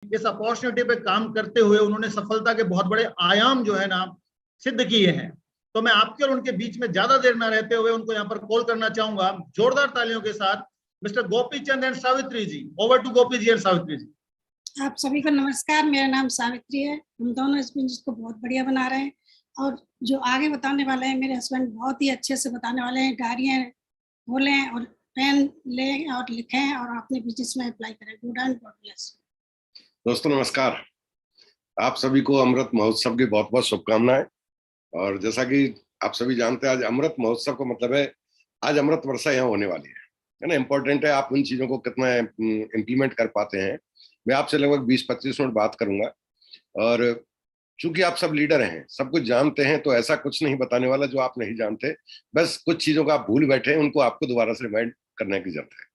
इस अपॉर्चुनिटी पे काम करते हुए उन्होंने सफलता के बहुत बड़े आयाम जो है ना सिद्ध किए हैं। तो मैं आपके और उनके बीच में ज्यादा देर न रहते हुए उनको यहाँ पर कॉल करना चाहूंगा जोरदार तालियों के साथ, mister Gopi Chand and Savitri ji. Over to Gopi ji and Savitri ji. आप सभी को नमस्कार। मेरा नाम सावित्री है। हम दोनों इस बिजनेस को बहुत बढ़िया बना रहे हैं और जो आगे बताने वाले हैं मेरे हस्बैंड बहुत ही अच्छे से बताने वाले हैं। डायरियां बोलें और पेन लें और लिखें और अपने बिजनेस में अप्लाई करें। Good and God bless. दोस्तों नमस्कार। आप सभी को अमृत महोत्सव की बहुत बहुत शुभकामनाएं। और जैसा कि आप सभी जानते हैं, आज अमृत महोत्सव का मतलब है आज अमृत वर्षा यहाँ होने वाली है ना। इम्पोर्टेंट है आप उन चीजों को कितना इम्प्लीमेंट कर पाते हैं। मैं आपसे लगभग 20-25 मिनट बात करूंगा और चूंकि आप सब लीडर हैं, सब कुछ जानते हैं, तो ऐसा कुछ नहीं बताने वाला जो आप नहीं जानते। बस कुछ चीजों को आप भूल बैठे हैं, उनको आपको दोबारा से रिमाइंड करने की जरूरत है।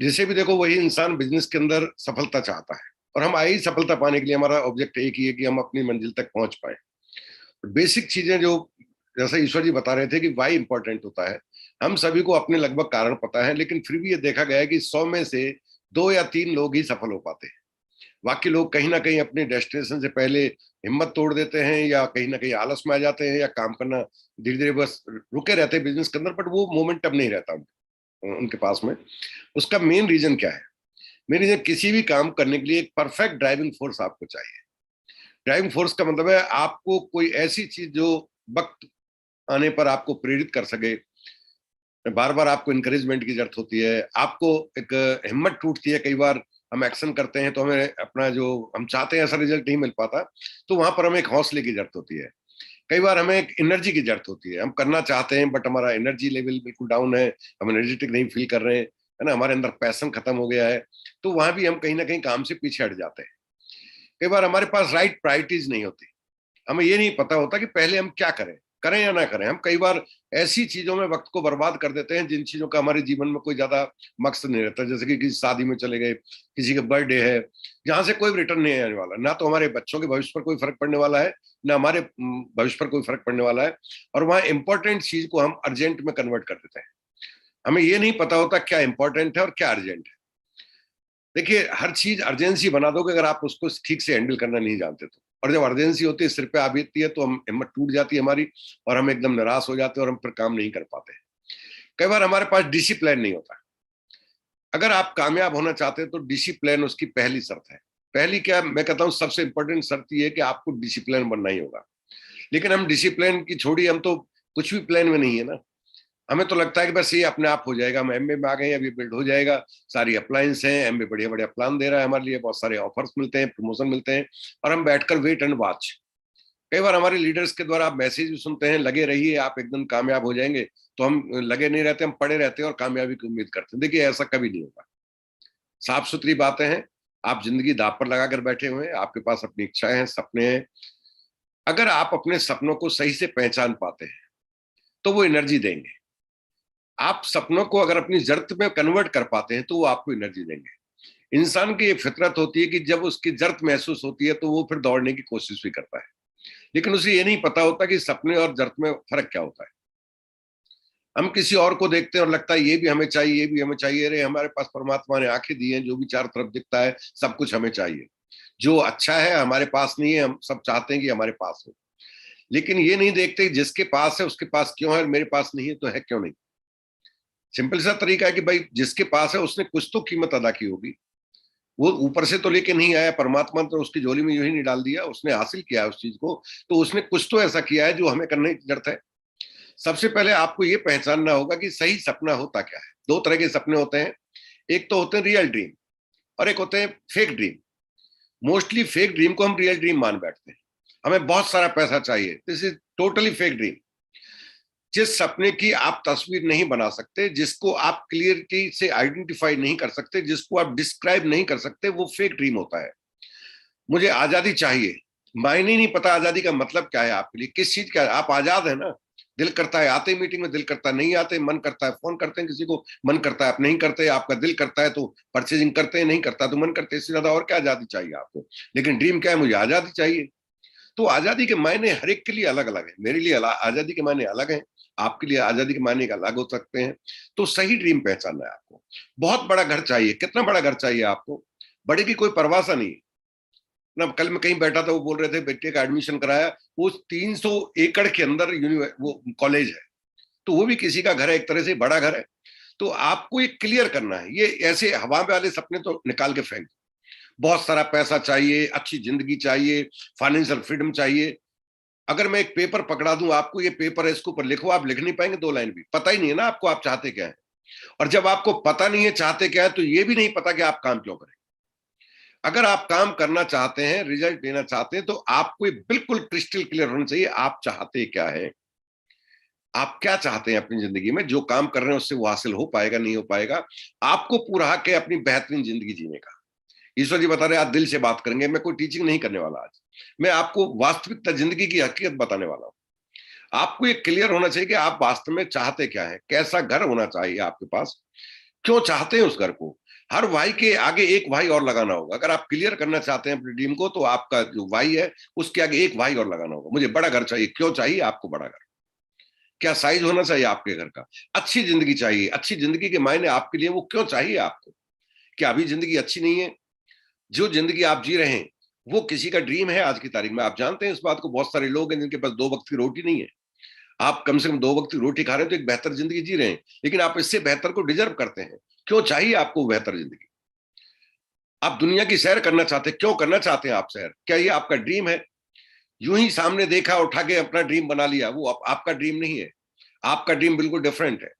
जिसे भी देखो वही इंसान बिजनेस के अंदर सफलता चाहता है और हम आई सफलता पाने के लिए हमारा ऑब्जेक्ट एक ही है कि हम अपनी मंजिल तक पहुंच पाए। बेसिक चीजें जो जैसा ईश्वर जी बता रहे थे कि वाई इंपॉर्टेंट होता है, हम सभी को अपने लगभग कारण पता है, लेकिन फिर भी ये देखा गया है कि 100 में से 2 या 3 लोग ही सफल हो पाते हैं। बाकी लोग कहीं ना कहीं अपने डेस्टिनेशन से पहले हिम्मत तोड़ देते हैं या कहीं ना कहीं आलस में आ जाते हैं या काम करना धीरे धीरे बस रुके रहते हैं बिजनेस के अंदर, बट वो मोमेंटम नहीं रहता उनके पास में। उसका मेन रीजन क्या है? मेन रीजन किसी भी काम करने के लिए एक परफेक्ट ड्राइविंग फोर्स आपको चाहिए। ड्राइविंग फोर्स का मतलब है आपको कोई ऐसी चीज जो वक्त आने पर आपको प्रेरित कर सके। बार बार आपको इंकरेजमेंट की जरूरत होती है, आपको एक हिम्मत टूटती है। कई बार हम एक्शन करते हैं तो हमें अपना जो हम चाहते हैं ऐसा रिजल्ट नहीं मिल पाता, तो वहां पर हमें एक हौसले की जरूरत होती है। कई बार हमें एक एनर्जी की जरूरत होती है, हम करना चाहते हैं बट हमारा एनर्जी लेवल बिल्कुल डाउन है, हम एनर्जेटिक नहीं फील कर रहे हैं, है ना, हमारे अंदर पैशन खत्म हो गया है, तो वहां भी हम कहीं ना कहीं काम से पीछे हट जाते हैं। कई बार हमारे पास राइट प्रायोरिटीज नहीं होती, हमें ये नहीं पता होता कि पहले हम क्या करें, करें या ना करें। हम कई बार ऐसी चीजों में वक्त को बर्बाद कर देते हैं जिन चीजों का हमारे जीवन में कोई ज्यादा मकसद नहीं रहता। जैसे कि किसी शादी में चले गए, किसी का बर्थडे है, जहां से कोई रिटर्न नहीं आने वाला, ना तो हमारे बच्चों के भविष्य पर कोई फर्क पड़ने वाला है, ना हमारे भविष्य पर कोई फर्क पड़ने वाला है, और वहां इंपॉर्टेंट चीज को हम अर्जेंट में कन्वर्ट कर देते हैं। हमें ये नहीं पता होता क्या इंपॉर्टेंट है और क्या अर्जेंट है। देखिए, हर चीज अर्जेंसी बना दोगे अगर आप उसको ठीक से हैंडल करना नहीं जानते तो। और जब अर्जेंसी होती है, सिर पे आ बीतती है, तो हम हिम्मत टूट जाती है हमारी और हम एकदम निराश हो जाते हैं और हम फिर काम नहीं कर पाते। कई बार हमारे पास डिसिप्लिन नहीं होता। अगर आप कामयाब होना चाहते हैं तो डिसिप्लिन उसकी पहली शर्त है। पहली क्या, मैं कहता हूँ सबसे इंपॉर्टेंट शर्त ये है कि आपको डिसिप्लिन बनना ही होगा। लेकिन हम डिसिप्लिन की छोड़ी, हम तो कुछ भी प्लान में नहीं है ना। हमें तो लगता है कि बस ये अपने आप हो जाएगा, हम एमबीए में आ गए, अभी बिल्ड हो जाएगा, सारी अप्लायंस हैं, एमबीए बढ़िया बढ़िया प्लान दे रहा है हमारे लिए, बहुत सारे ऑफर्स मिलते हैं, प्रमोशन मिलते हैं, और हम बैठकर वेट एंड वॉच। कई बार हमारे लीडर्स के द्वारा आप मैसेज भी सुनते हैं, लगे रहिए आप एकदम कामयाब हो जाएंगे, तो हम लगे नहीं रहते, हम पड़े रहते हैं और कामयाबी की उम्मीद करते हैं। देखिए, ऐसा कभी नहीं होगा। साफ सुथरी बातें हैं, आप जिंदगी दांव पर लगाकर बैठे हुए हैं, आपके पास अपनी इच्छाएं हैं, सपने हैं। अगर आप अपने सपनों को सही से पहचान पाते हैं तो वो एनर्जी देंगे। आप सपनों को अगर अपनी जरूरत में कन्वर्ट कर पाते हैं तो वो आपको एनर्जी देंगे। इंसान की ये फितरत होती है कि जब उसकी जरूरत महसूस होती है तो वो फिर दौड़ने की कोशिश भी करता है, लेकिन उसे ये नहीं पता होता कि सपने और जरूरत में फर्क क्या होता है। हम किसी और को देखते हैं और लगता है ये भी हमें चाहिए, ये भी हमें चाहिए। अरे, हमारे पास परमात्मा ने आंखें दी हैं, जो भी चारों तरफ दिखता है सब कुछ हमें चाहिए। जो अच्छा है हमारे पास नहीं है, हम सब चाहते हैं कि हमारे पास हो, लेकिन ये नहीं देखते जिसके पास है उसके पास क्यों है, मेरे पास नहीं है तो है क्यों नहीं। सिंपल सा तरीका है कि भाई जिसके पास है उसने कुछ तो कीमत अदा की होगी। वो ऊपर से तो लेके नहीं आया, परमात्मा तो उसकी झोली में यूं ही नहीं डाल दिया, उसने हासिल किया है उस चीज को, तो उसने कुछ तो ऐसा किया है जो हमें करने की जरूरत है। सबसे पहले आपको ये पहचानना होगा कि सही सपना होता क्या है। 2 तरह के सपने होते हैं, एक तो होते हैं रियल ड्रीम और एक होते हैं fake dream. Mostly fake dream को हम रियल ड्रीम मान बैठते हैं। हमें बहुत सारा पैसा चाहिए, this is totally fake dream. जिस सपने की आप तस्वीर नहीं बना सकते, जिसको आप क्लियरिटी से आइडेंटिफाई नहीं कर सकते, जिसको आप डिस्क्राइब नहीं कर सकते, वो फेक ड्रीम होता है। मुझे आजादी चाहिए, मायने नहीं पता आजादी का मतलब क्या है आपके लिए, किस चीज का है। आप आजाद है ना, दिल करता है आते मीटिंग में, दिल करता है नहीं आते, मन करता है फोन करते हैं किसी को, मन करता है आप नहीं करते, आपका दिल करता है तो परचेजिंग करते हैं, नहीं करता तो मन करते हैं। इससे ज्यादा और क्या आजादी चाहिए आपको? लेकिन ड्रीम क्या है? मुझे आजादी चाहिए। तो आजादी के मायने हर एक के लिए अलग अलग है। मेरे लिए आजादी के मायने अलग हैं, आपके लिए आजादी के मायने अलग हो सकते हैं। तो सही ड्रीम पहचानना है आपको। बहुत बड़ा घर चाहिए, कितना बड़ा घर चाहिए आपको? बड़े की कोई परिभाषा नहीं है ना। कल मैं कहीं बैठा था, वो बोल रहे थे बेटे का एडमिशन कराया, वो 300 एकड़ के अंदर वो कॉलेज है, तो वो भी किसी का घर है, एक तरह से बड़ा घर है। तो आपको ये क्लियर करना है, ये ऐसे हवा में वाले सपने तो निकाल के फेंक। बहुत सारा पैसा चाहिए, अच्छी जिंदगी चाहिए, फाइनेंशियल फ्रीडम चाहिए। अगर मैं एक पेपर पकड़ा दूं आपको, ये पेपर है, इसके ऊपर लिखो, आप लिख नहीं पाएंगे 2 लाइन भी। पता ही नहीं है ना आपको आप चाहते क्या है। और जब आपको पता नहीं है चाहते क्या है, तो ये भी नहीं पता कि आप काम क्यों करें। अगर आप काम करना चाहते हैं, रिजल्ट लेना चाहते हैं, तो आपको बिल्कुल क्रिस्टल क्लियर होना चाहिए आप चाहते क्या है, आप क्या चाहते हैं अपनी जिंदगी में। जो काम कर रहे हैं उससे वो हासिल हो पाएगा नहीं हो पाएगा। आपको पूरा हक है अपनी बेहतरीन जिंदगी जीने का। ईश्वर जी बता रहे आज दिल से बात करेंगे, मैं कोई टीचिंग नहीं करने वाला, आज मैं आपको वास्तविकता जिंदगी की हकीकत बताने वाला हूं। आपको ये क्लियर होना चाहिए कि आप वास्तव में चाहते क्या है, कैसा घर होना चाहिए आपके पास, क्यों चाहते हैं उस घर को। हर वाई के आगे एक वाई और लगाना होगा। अगर आप क्लियर करना चाहते हैं अपनी ड्रीम को, तो आपका जो वाई है उसके आगे एक वाई और लगाना होगा। मुझे बड़ा घर चाहिए, क्यों चाहिए आपको बड़ा घर, क्या साइज होना चाहिए आपके घर का। अच्छी जिंदगी चाहिए, अच्छी जिंदगी के मायने आपके लिए वो क्यों चाहिए आपको। क्या अभी जिंदगी अच्छी नहीं है, जो जिंदगी आप जी रहे हैं वो किसी का ड्रीम है आज की तारीख में। आप जानते हैं इस बात को, बहुत सारे लोग हैं जिनके पास 2 वक्त की रोटी नहीं है। आप कम से कम 2 वक्त की रोटी खा रहे हैं तो एक बेहतर जिंदगी जी रहे हैं, लेकिन आप इससे बेहतर को डिजर्व करते हैं। क्यों चाहिए आपको बेहतर जिंदगी। आप दुनिया की सैर करना चाहते हैं, क्यों करना चाहते हैं आप सैर, क्या ये आपका ड्रीम है। यूं ही सामने देखा उठा के अपना ड्रीम बना लिया, वो आपका ड्रीम नहीं है। आपका ड्रीम बिल्कुल डिफरेंट है।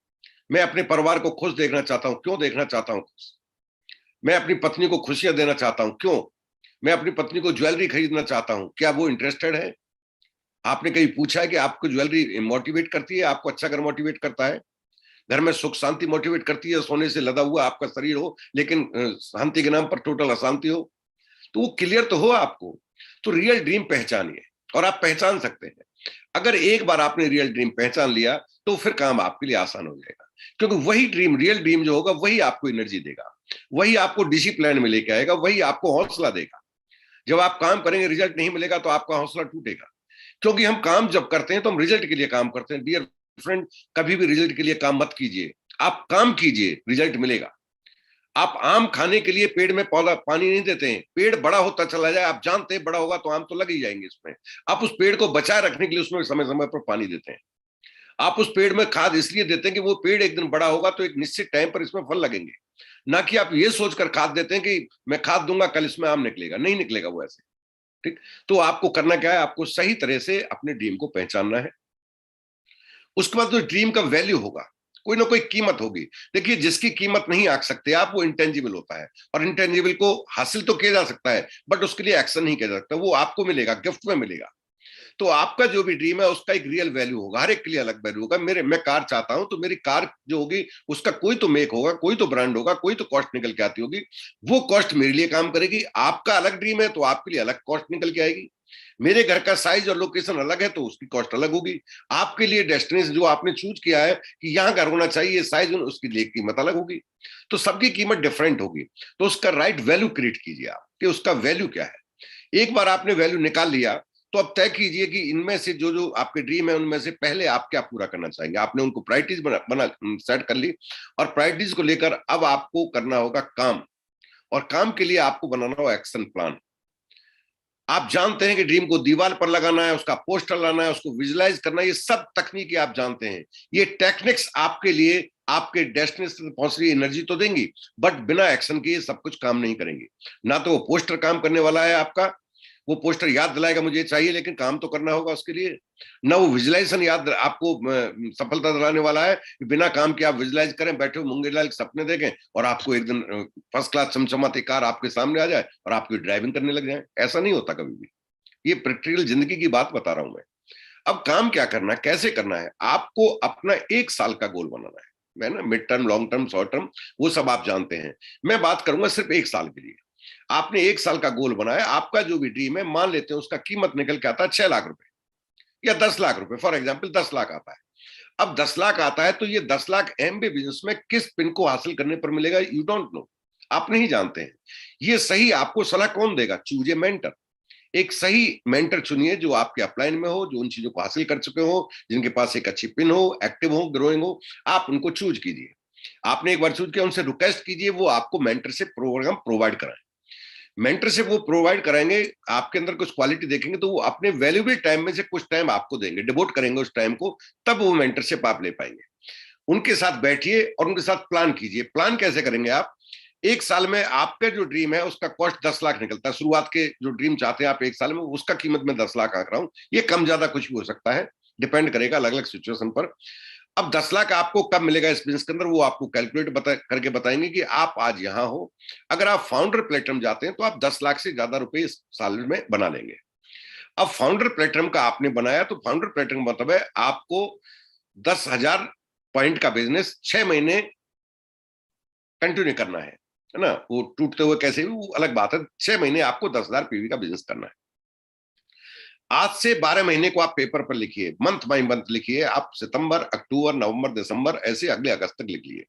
मैं अपने परिवार को खुश देखना चाहता हूं, क्यों देखना चाहता हूं खुश। मैं अपनी पत्नी को खुशियां देना चाहता हूं, क्यों। मैं अपनी पत्नी को ज्वेलरी खरीदना चाहता हूं, क्या वो इंटरेस्टेड है। आपने कहीं पूछा है कि आपको ज्वेलरी मोटिवेट करती है, आपको अच्छा घर मोटिवेट करता है, घर में सुख शांति मोटिवेट करती है। सोने से लदा हुआ आपका शरीर हो लेकिन शांति के नाम पर टोटल अशांति हो, तो वो क्लियर तो हो आपको। तो रियल ड्रीम पहचानिए, और आप पहचान सकते हैं। अगर एक बार आपने रियल ड्रीम पहचान लिया तो फिर काम आपके लिए आसान हो जाएगा, क्योंकि वही ड्रीम, रियल ड्रीम जो होगा, वही आपको एनर्जी देगा, वही आपको डिसिप्लिन में लेके आएगा, वही आपको हौसला देगा। जब आप काम करेंगे रिजल्ट नहीं मिलेगा तो आपका हौसला टूटेगा, क्योंकि हम काम जब करते हैं तो हम रिजल्ट के लिए काम करते हैं। डियर फ्रेंड, कभी भी रिजल्ट के लिए काम मत कीजिए, आप काम कीजिए, रिजल्ट मिलेगा। आप आम खाने के लिए पेड़ में पौधा पानी नहीं देते हैं, पेड़ बड़ा होता चला जाए, आप जानते हैं बड़ा होगा तो आम तो लग ही जाएंगे इसमें। आप उस पेड़ को बचाए रखने के लिए उसमें समय समय पर पानी देते हैं। आप उस पेड़ में खाद इसलिए देते हैं कि वो पेड़ एक दिन बड़ा होगा तो एक निश्चित टाइम पर इसमें फल लगेंगे, ना कि आप ये सोचकर खाद देते हैं कि मैं खाद दूंगा कल इसमें आम निकलेगा। नहीं निकलेगा वो ऐसे। ठीक, तो आपको करना क्या है, आपको सही तरह से अपने ड्रीम को पहचानना है। उसके बाद जो ड्रीम का वैल्यू होगा, कोई ना कोई कीमत होगी। देखिए, जिसकी कीमत नहीं आंक सकते आप, वो इंटेंजिबल होता है। और इंटेंजिबल को हासिल तो किया जा सकता है, बट उसके लिए एक्शन नहीं किया जा सकता। वो आपको मिलेगा, गिफ्ट में मिलेगा। तो आपका जो भी ड्रीम है उसका एक रियल वैल्यू होगा, हर एक के लिए अलग वैल्यू होगा। मैं कार चाहता हूं तो मेरी कार जो होगी उसका कोई तो मेक होगा, कोई तो ब्रांड होगा, कोई तो कॉस्ट निकल के आती होगी। वो कॉस्ट मेरे लिए काम करेगी। आपका अलग ड्रीम है तो आपके लिए अलग कॉस्ट निकल के आएगी। मेरे घर का साइज और लोकेशन अलग है तो उसकी कॉस्ट अलग होगी। आपके लिए डेस्टिनेशन जो आपने चूज किया है कि यहां घर होना चाहिए, साइज, उसकी लिए कीमत अलग होगी। तो सबकी कीमत डिफरेंट होगी। तो उसका राइट वैल्यू क्रिएट कीजिए आप कि उसका वैल्यू क्या है। एक बार आपने वैल्यू निकाल लिया तो अब तय कीजिए कि इनमें से जो जो आपके ड्रीम है उनमें से पहले आप क्या पूरा करना चाहेंगे। आपने उनको प्रायोरिटीज बना सेट कर ली, और प्रायोरिटीज को लेकर अब आपको करना होगा काम, और काम के लिए आपको बनाना होगा एक्शन प्लान। आप जानते हैं कि ड्रीम को दीवार पर लगाना है, उसका पोस्टर लाना है, उसको विजुलाइज करना है, ये सब तकनीकें आप जानते हैं। ये टेक्निक्स आपके लिए आपके डेस्टिनेशन तक पहुंच रही एनर्जी तो देंगी, बट बिना एक्शन के ये सब कुछ काम नहीं करेंगे। ना तो वो पोस्टर काम करने वाला है आपका, वो पोस्टर याद दिलाएगा मुझे चाहिए, लेकिन काम तो करना होगा उसके लिए। ना वो विजुलाइजेशन याद आपको सफलता दिलाने वाला है, बिना काम के आप विजुलाइज करें, बैठे हो मूंगे लाल सपने देखें और आपको एक दिन फर्स्ट क्लास चमचमाती कार आपके सामने आ जाए और आपकी ड्राइविंग करने लग जाए। ऐसा नहीं होता कभी भी। ये प्रैक्टिकल जिंदगी की बात बता रहा हूं मैं। अब काम क्या करना है, कैसे करना है, आपको अपना 1 साल का गोल बनाना है। मैं ना mid term, long term, short term, वो सब आप जानते हैं। मैं बात करूंगा सिर्फ 1 साल के लिए। आपने 1 साल का गोल बनाया, आपका जो भी ड्रीम है, मान लेते हैं उसका कीमत निकल के आता है 6 लाख रुपए या 10 लाख रुपए, फॉर एग्जाम्पल 10 लाख आता है। अब 10 लाख आता है तो ये 10 लाख एमबी बिजनेस में किस पिन को हासिल करने पर मिलेगा, यू डोंट नो, आप नहीं जानते हैं। ये सही आपको सलाह कौन देगा, चूज ए मेंटर। एक सही मेंटर चुनिए जो आपके अपलाइन में हो, जो उन चीजों को हासिल कर चुके हो, जिनके पास एक अच्छी पिन हो, एक्टिव हो, ग्रोइंग हो। आप उनको चूज कीजिए। आपने एक बार चूज किया, उनसे रिक्वेस्ट कीजिए वो आपको मेंटर से प्रोग्राम प्रोवाइड कराएं। मेंटरशिप वो प्रोवाइड कराएंगे, आपके अंदर कुछ क्वालिटी देखेंगे तो वो अपने वैल्यूएबल टाइम में से कुछ टाइम आपको देंगे, डिवोट करेंगे उस टाइम को, तब वो मेंटरशिप आप ले पाएंगे। उनके साथ बैठिए और उनके साथ प्लान कीजिए। प्लान कैसे करेंगे आप? एक साल में आपका जो ड्रीम है उसका कॉस्ट 10 लाख निकलता है। शुरुआत के जो ड्रीम चाहते हैं आप एक साल में, उसका कीमत में 10 लाख आंक रहा हूं, ये कम ज्यादा कुछ भी हो सकता है, डिपेंड करेगा अलग अलग सिचुएशन पर। अब 10 लाख आपको कब मिलेगा इस बिजनेस के अंदर, वो आपको कैलकुलेट करके बताएंगे कि आप आज यहां हो, अगर आप फाउंडर प्लेटफॉर्म जाते हैं तो आप 10 लाख से ज्यादा रुपए इस साल में बना लेंगे। अब फाउंडर प्लेटफॉर्म का आपने बनाया तो फाउंडर प्लेटफॉर्म मतलब है आपको 10,000 पॉइंट का बिजनेस 6 महीने कंटिन्यू करना है ना। वो टूटते हुए कैसे भी वो अलग बात है, 6 महीने आपको 10,000 पीवी का बिजनेस करना है। आज से 12 महीने को आप पेपर पर लिखिए, मंथ बाय मंथ लिखिए। आप सितंबर, अक्टूबर, नवंबर, दिसंबर, ऐसे अगले अगस्त तक लिखिए।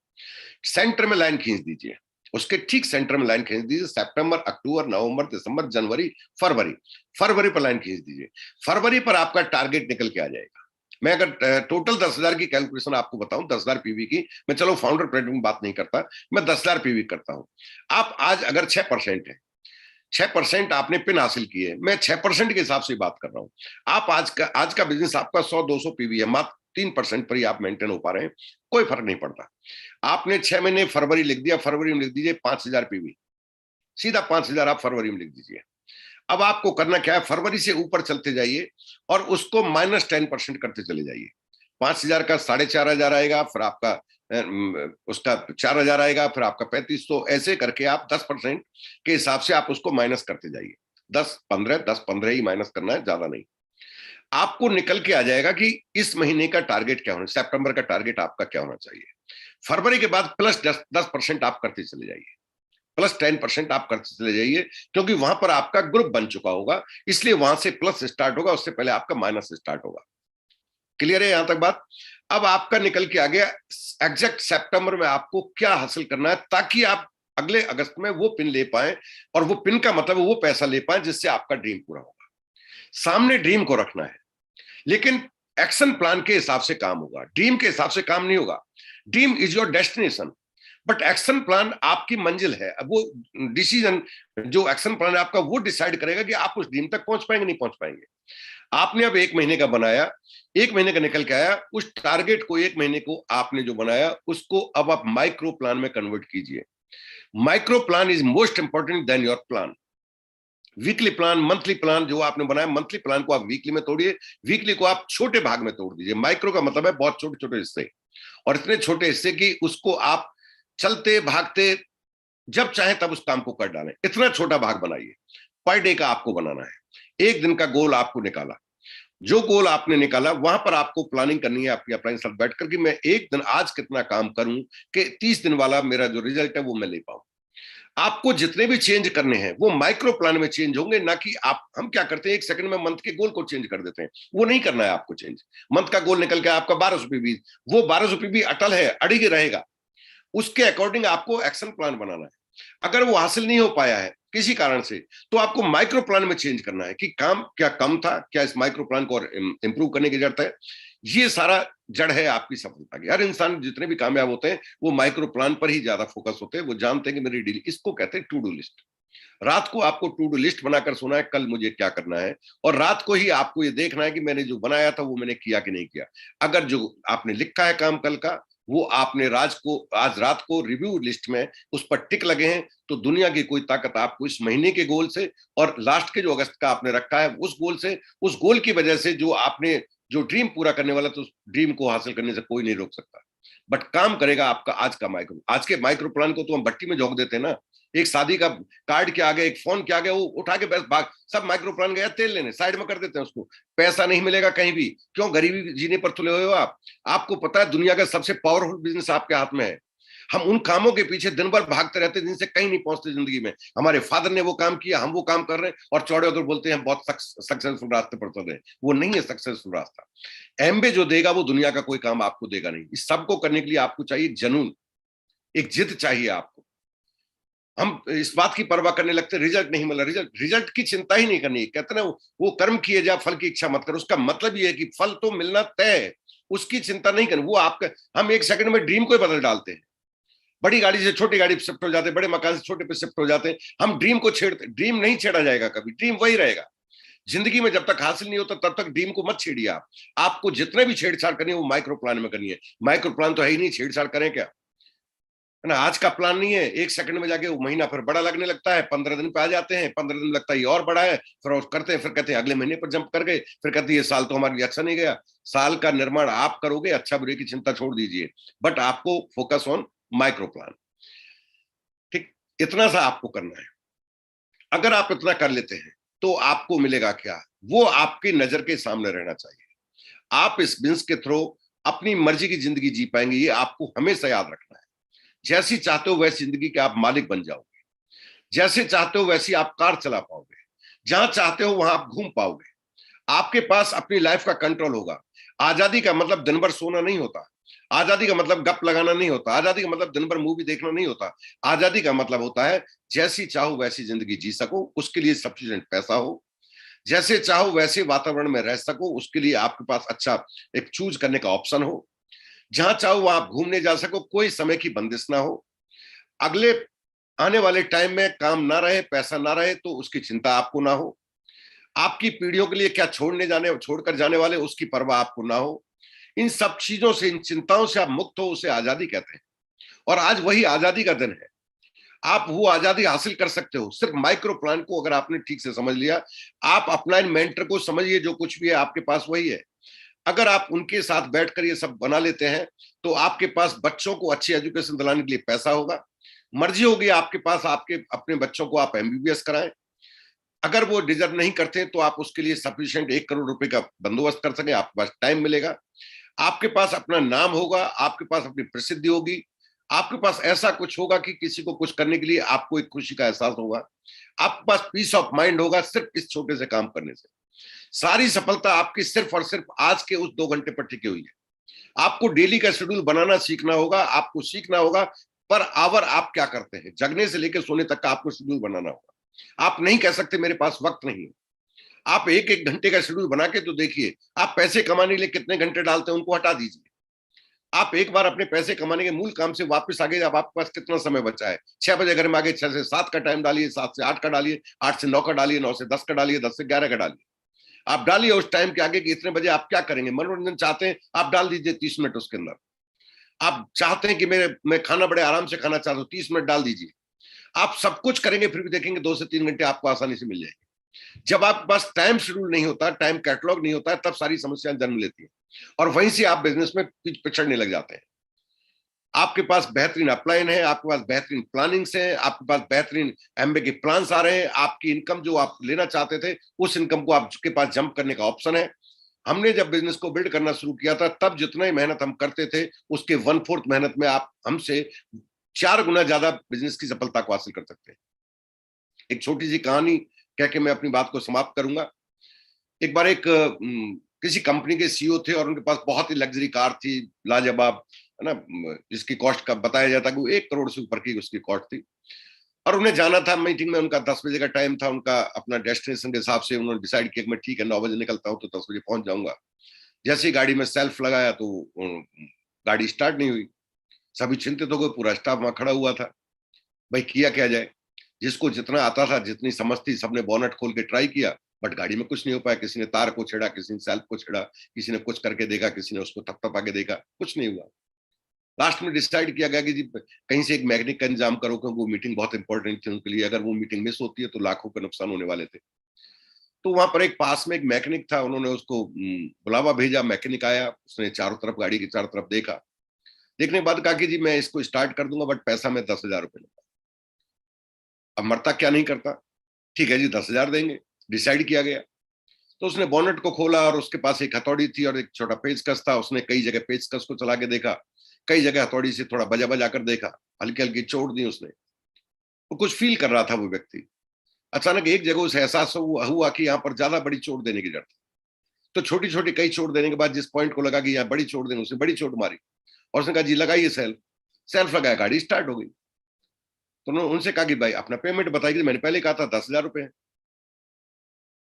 सेंटर में लाइन खींच दीजिए, उसके ठीक सेंटर में लाइन खींच दीजिए। सितंबर, अक्टूबर, नवंबर, दिसंबर, जनवरी, फरवरी पर लाइन खींच दीजिए। फरवरी पर आपका टारगेट निकल के आ जाएगा। मैं अगर टोटल 10,000 की कैलकुलेशन आपको बताऊं, 10,000 पीवी की, मैं चलो फाउंडर प्लेटफॉर्म बात नहीं करता, मैं 10,000 पीवी करता हूं। आप आज अगर 6% है, 6% आपने पिन हासिल किए, मैं 6% के हिसाब से बात कर रहा हूं। आप आज का बिजनेस आपका 100-200 पीवी है, मात्र 3% पर ही आप मेंटेन हो पा रहे हैं, कोई फर्क नहीं पड़ता। आपने 6 महीने फरवरी लिख दिया, फरवरी में लिख दीजिए 5,000 पीवी, सीधा 5,000 आप फरवरी में लिख दीजिए। अब आपको करना क्या है, फरवरी से ऊपर चलते जाइए और उसको -10% करते चले जाइए। 5,000 का 4,500 आएगा, फिर आपका उसका 4,000 आएगा, फिर आपका 3,500, ऐसे करके आप 10% के हिसाब से आप उसको माइनस करते जाइए। 10-15 ही माइनस करना है, ज्यादा नहीं। आपको निकल के आ जाएगा कि इस महीने का टारगेट क्या होना, सितंबर का टारगेट आपका क्या होना चाहिए। फरवरी के बाद प्लस 10% आप करते चले जाइए, प्लस 10% आप करते चले जाइए, क्योंकि वहां पर आपका ग्रुप बन चुका होगा, इसलिए वहां से प्लस स्टार्ट होगा, उससे पहले आपका माइनस स्टार्ट होगा। क्लियर है यहां तक बात? अब आपका निकल के आ गया एग्जैक्ट सितंबर में आपको क्या हासिल करना है, ताकि आप अगले अगस्त में वो पिन ले पाए, और वो पिन का मतलब वो पैसा ले पाए जिससे आपका ड्रीम पूरा होगा। सामने ड्रीम को रखना है, लेकिन एक्शन प्लान के हिसाब से काम होगा, ड्रीम के हिसाब से काम नहीं होगा। Dream is your destination, but action plan आपकी मंजिल है। अब वो डिसीजन, जो एक्शन प्लान है आपका, वो डिसाइड करेगा कि आप उस ड्रीम तक पहुंच पाएंगे नहीं पहुंच पाएंगे। आपने अब 1 महीने का बनाया, 1 महीने का निकल के आया, उस टारगेट को 1 महीने को आपने जो बनाया उसको अब आप माइक्रो प्लान में कन्वर्ट कीजिए। Micro plan is most important than your plan. Weekly plan, monthly plan जो आपने बनाया, मंथली प्लान को आप वीकली में तोड़िए, वीकली को आप छोटे भाग में तोड़ दीजिए। माइक्रो का मतलब है बहुत छोटे छोटे हिस्से, और इतने छोटे हिस्से कि उसको आप चलते भागते जब चाहे तब उस काम को कर डालें। इतना छोटा भाग बनाइए, पर डे का आपको बनाना है। 1 दिन का गोल आपको निकाला, जो गोल आपने निकाला वहां पर आपको प्लानिंग करनी है अपनी अपने साथ बैठकर कि मैं 1 दिन आज कितना काम करूं कि 30 दिन वाला मेरा जो रिजल्ट है वो मैं ले पाऊं। आपको जितने भी चेंज करने हैं वो माइक्रो प्लान में चेंज होंगे, ना कि आप, हम क्या करते हैं 1 सेकंड में मंथ के गोल को चेंज कर देते हैं। वो नहीं करना है आपको चेंज। मंथ का गोल निकल के आपका 1200 पीवी, वो 1200 पीवी अटल है, अड़िगे रहेगा, उसके अकॉर्डिंग आपको एक्शन प्लान बनाना है। अगर वो हासिल नहीं हो पाया है किसी कारण से, तो आपको माइक्रो प्लान में चेंज करना है कि काम क्या कम था, क्या इस माइक्रो प्लान को इंप्रूव करने की जरूरत है। ये सारा जड़ है आपकी सफलता की। हर इंसान जितने भी कामयाब होते हैं वो माइक्रो प्लान पर ही ज्यादा फोकस होते हैं। वो जानते हैं कि मेरी डील, इसको कहते हैं टू डू लिस्ट। रात को आपको टू डू लिस्ट बनाकर सोना है, कल मुझे क्या करना है, और रात को ही आपको ये देखना है कि मैंने जो बनाया था वो मैंने किया कि नहीं किया। अगर जो आपने लिखा है काम कल का, वो आपने आज रात को रिव्यू लिस्ट में उस पर टिक लगे हैं, तो दुनिया की कोई ताकत आपको इस महीने के गोल से और लास्ट के जो अगस्त का आपने रखा है उस गोल से, उस गोल की वजह से जो आपने जो ड्रीम पूरा करने वाला, तो उस ड्रीम को हासिल करने से कोई नहीं रोक सकता। बट काम करेगा आपका आज के माइक्रो प्लान को तो हम भट्टी में झोंक देते हैं ना। एक शादी का कार्ड के आगे, एक फोन के आगे, वो उठा के बस भाग, सब माइक्रो प्लान गया तेल लेने, साइड में कर देते हैं उसको। पैसा नहीं मिलेगा कहीं भी, क्यों? गरीबी जीने पर तुले हुए हो आप। आपको पता है दुनिया का सबसे पावरफुल बिजनेस आपके हाथ में है। हम उन कामों के पीछे दिन भर भागते रहते हैं जिनसे कहीं नहीं पहुंचते जिंदगी में। हमारे फादर ने वो काम किया, हम वो काम कर रहे हैं, और चौड़े होकर बोलते हैं बहुत सक्सेसफुल रास्ते पर चल रहे हैं। वो नहीं है सक्सेसफुल रास्ता। एमबे जो देगा वो दुनिया का कोई काम आपको देगा नहीं। इस सबको करने के लिए आपको चाहिए जनून, एक जिद चाहिए आपको। हम इस बात की परवाह करने लगते, रिजल्ट नहीं मिला, रिजल्ट की चिंता ही नहीं करनी। कहते ना वो कर्म किए जा, फल की इच्छा मत कर। उसका मतलब ये है कि फल तो मिलना तय है, उसकी चिंता नहीं करनी। वो आपका, हम 1 सेकंड में ड्रीम को ही बदल डालते हैं, बड़ी गाड़ी से छोटी गाड़ी पे शिफ्ट हो जाते हैं, बड़े मकान से छोटे पे शिफ्ट हो जाते हैं। हम ड्रीम को छेड़ते, ड्रीम नहीं छेड़ा जाएगा कभी, ड्रीम वही रहेगा। जिंदगी में जब तक हासिल नहीं होता तब तक ड्रीम को मत छेड़िए। आप आपको जितने भी छेड़छाड़ करनी है वो माइक्रो प्लान में करनी है। माइक्रो प्लान तो है ही नहीं, छेड़छाड़ करें क्या, है ना। आज का प्लान नहीं है, 1 सेकंड में जाके वो महीना फिर बड़ा लगने लगता है, 15 दिन पे आ जाते हैं, 15 दिन लगता है ये और बड़ा है, फिर और करते हैं, फिर कहते हैं अगले महीने पर जंप कर गए, फिर कहते हैं ये साल तो हमारे लिए अच्छा नहीं गया। साल का निर्माण आप करोगे, अच्छा बुरे की चिंता छोड़ दीजिए, बट आपको फोकस ऑन माइक्रो प्लान। ठीक, इतना सा आपको करना है। अगर आप इतना कर लेते हैं तो आपको मिलेगा क्या, वो आपकी नजर के सामने रहना चाहिए। आप इस बिजनेस के थ्रू अपनी मर्जी की जिंदगी जी पाएंगे, ये आपको हमेशा याद रखना है। जैसी चाहते हो वैसी जिंदगी के आप मालिक बन जाओगे, जैसे चाहते हो वैसी आप कार चला पाओगे, जहां चाहते हो वहां आप घूम पाओगे। आपके पास अपनी लाइफ का कंट्रोल होगा। आजादी का मतलब दिन भर सोना नहीं होता, आजादी का मतलब गप लगाना नहीं होता, आजादी का मतलब दिन भर मूवी देखना नहीं होता। आजादी का मतलब होता है जैसी चाहो वैसी जिंदगी जी सको, उसके लिए सफिशिएंट पैसा हो, जैसे चाहो वैसे वातावरण में रह सको, उसके लिए आपके पास अच्छा एक चूज करने का ऑप्शन हो, जहां चाहो वहां आप घूमने जा सको, कोई समय की बंदिश ना हो, अगले आने वाले टाइम में काम ना रहे, पैसा ना रहे तो उसकी चिंता आपको ना हो, आपकी पीढ़ियों के लिए क्या छोड़कर जाने वाले उसकी परवाह आपको ना हो। इन सब चीजों से, इन चिंताओं से आप मुक्त हो, उसे आजादी कहते हैं। और आज वही आजादी का दिन है। आप वो आजादी हासिल कर सकते हो सिर्फ माइक्रो प्लान को अगर आपने ठीक से समझ लिया। आप अपना इन मेंटर को समझिए, जो कुछ भी है आपके पास वही है। अगर आप उनके साथ बैठकर ये सब बना लेते हैं तो आपके पास बच्चों को अच्छी एजुकेशन दिलाने के लिए पैसा होगा, मर्जी होगी आपके पास, आपके अपने बच्चों को आप एमबीबीएस कराएं। अगर वो डिजर्व नहीं करते तो आप उसके लिए सफिशिएंट 1 करोड़ रुपए का बंदोबस्त कर सके, आपके पास टाइम मिलेगा, आपके पास अपना नाम होगा, आपके पास अपनी प्रसिद्धि होगी, आपके पास ऐसा कुछ होगा कि किसी को कुछ करने के लिए आपको एक खुशी का एहसास होगा, आपके पास पीस ऑफ माइंड होगा सिर्फ इस छोटे से काम करने से। सारी सफलता आपकी सिर्फ और सिर्फ आज के उस 2 घंटे पर टिकी हुई है। आपको डेली का शेड्यूल बनाना सीखना होगा, आपको सीखना होगा पर आवर आप क्या करते हैं, जगने से लेकर सोने तक का आपको शेड्यूल बनाना होगा। आप नहीं कह सकते मेरे पास वक्त नहीं है। आप 1-1 घंटे का शेड्यूल बना के तो देखिए, आप पैसे कमाने के लिए कितने घंटे डालते हैं, उनको हटा दीजिए। आप एक बार अपने पैसे कमाने के मूल काम से वापस आ गए, अब आपके पास कितना समय बचा है। 6 बजे घर में आगे 6 से 7 का टाइम डालिए, 7 से 8 का डालिए, 8 से 9 का डालिए, 9 से 10 का डालिए, 10 से 11 का डालिए। आप डालिए उस टाइम के आगे कि इतने बजे आप क्या करेंगे। मनोरंजन चाहते हैं, आप डाल दीजिए 30 मिनट उसके अंदर। आप चाहते हैं कि मैं खाना बड़े आराम से खाना चाहता हूँ, 30 मिनट डाल दीजिए। आप सब कुछ करेंगे फिर भी देखेंगे 2 से 3 घंटे आपको आसानी से मिल जाएंगे। जब आपके पास टाइम शेड्यूल नहीं होता, टाइम कैटलॉग नहीं होता है, तब सारी समस्याएं जन्म लेती हैं और वहीं से आप बिजनेस में पिछड़ने लग जाते हैं। आपके पास बेहतरीन अपलाइन है, आपके पास बेहतरीन प्लानिंग्स है, आपके पास बेहतरीन एमबीए के प्लान्स आ रहे हैं, आपकी इनकम जो आप लेना चाहते थे उस इनकम को आपके पास जंप करने का ऑप्शन है। हमने जब बिजनेस को बिल्ड करना शुरू किया था तब जितना ही मेहनत हम करते थे उसके 1/4 मेहनत में आप हमसे 4 गुना ज्यादा बिजनेस की सफलता को हासिल कर सकते हैं। एक छोटी सी कहानी कह के मैं अपनी बात को समाप्त करूंगा। एक बार किसी कंपनी के सीईओ थे और उनके पास बहुत ही लग्जरी कार थी, लाजवाब, है ना, जिसकी कॉस्ट का बताया जाता है कि 1 करोड़ से ऊपर की उसकी कॉस्ट थी। और उन्हें जाना था मीटिंग में, उनका 10 बजे का टाइम था, उनका अपना डेस्टिनेशन के हिसाब से उन्होंने डिसाइड किया कि मैं ठीक है 9 बजे निकलता हूँ तो 10 बजे पहुंच जाऊंगा। जैसे ही गाड़ी में सेल्फ लगाया तो गाड़ी स्टार्ट नहीं हुई। सभी चिंतित हो गए, पूरा स्टाफ वहां खड़ा हुआ था। भाई किया क्या जाए। जिसको जितना आता था, जितनी समझ थी, सबने बोनट खोल के ट्राई किया बट गाड़ी में कुछ नहीं हो पाया। किसी ने तार को छेड़ा, किसी ने सेल्फ को छेड़ा, किसी ने कुछ करके देखा, किसी ने उसको थपथपा के देखा, कुछ नहीं हुआ। लास्ट में डिसाइड किया गया कि जी कहीं से एक मैकेनिक का इंतजाम करो, क्योंकि वो मीटिंग बहुत इंपॉर्टेंट थी उनके लिए। अगर वो मीटिंग मिस होती है तो लाखों का नुकसान होने वाले थे। तो वहां पर एक पास में एक मैकेनिक था, उन्होंने उसको बुलावा भेजा। मैकेनिक आया, उसने चारों तरफ, गाड़ी की चारों तरफ देखा। देखने के बाद कहा कि जी मैं इसको स्टार्ट कर दूंगा बट पैसा मैं 10,000 रुपये लूंगा। अब मरता क्या नहीं करता, ठीक है जी 10,000 देंगे, डिसाइड किया गया। तो उसने बोनट को खोला और उसके पास एक हथौड़ी थी और एक छोटा पेचकस था। उसने कई जगह पेचकस को चला के देखा, कई जगह हथौड़ी से थोड़ा बजा बजा कर देखा, हल्की हल्की चोट दी उसने। वो कुछ फील कर रहा था वो व्यक्ति। अचानक एक जगह उसे एहसास हुआ कि यहाँ पर ज्यादा बड़ी चोट देने की जरूरत है। तो छोटी छोटी कई चोट देने के बाद जिस पॉइंट को लगा कि यहाँ बड़ी चोट देने, उसने बड़ी चोट मारी और उसने कहा जी लगाइए सेल्फ। सेल्फ लगाया, गाड़ी स्टार्ट हो गई। तो उन्होंने उनसे कहा कि भाई अपना पेमेंट बताइए। मैंने पहले कहा था 10,000 रुपये।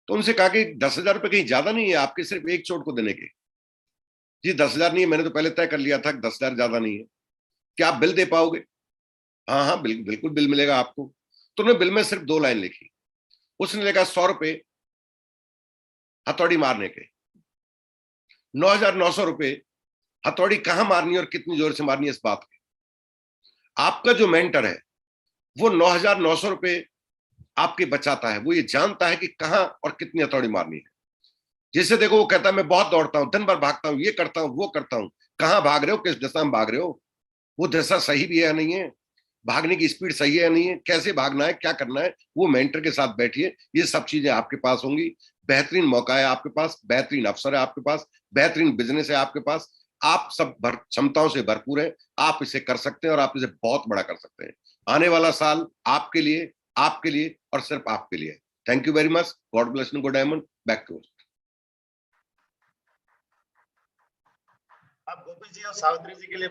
तो उनसे कहा कि 10,000 रुपये कहीं ज्यादा नहीं है आपके सिर्फ एक चोट को देने के। जी 10,000 नहीं है, मैंने तो पहले तय कर लिया था कि 10,000 ज्यादा नहीं है, क्या आप बिल दे पाओगे। हाँ हाँ बिल्कुल बिल्कुल बिल मिलेगा आपको। तो उन्होंने बिल में सिर्फ 2 लाइन लिखी, उसने लिखा 100 रुपए हथौड़ी मारने के, 9,900 रुपए हथौड़ी कहां मारनी है और कितनी जोर से मारनी है इस बात के। आपका जो मेंटर है वो 9,900 रुपए आपके बचाता है, वो ये जानता है कि कहां और कितनी हथौड़ी मारनी है। जिसे देखो वो कहता है मैं बहुत दौड़ता हूं, दिन भर भागता हूं, ये करता हूं वो करता हूं। कहां भाग रहे हो, किस दिशा में भाग रहे हो, वो दिशा सही भी है या नहीं है, भागने की स्पीड सही है या नहीं है, कैसे भागना है, क्या करना है, वो मेंटर के साथ बैठिए, ये सब चीजें आपके पास होंगी। बेहतरीन मौका है आपके पास, बेहतरीन अवसर है आपके पास, बेहतरीन बिजनेस है आपके पास। आप सब क्षमताओं से भरपूर हैं, आप इसे कर सकते हैं और आप इसे बहुत बड़ा कर सकते हैं। आने वाला साल आपके लिए और सिर्फ आपके लिए। Thank you very much. God bless you, good diamond. Back to आप गोपी जी और सावित्री जी के लिए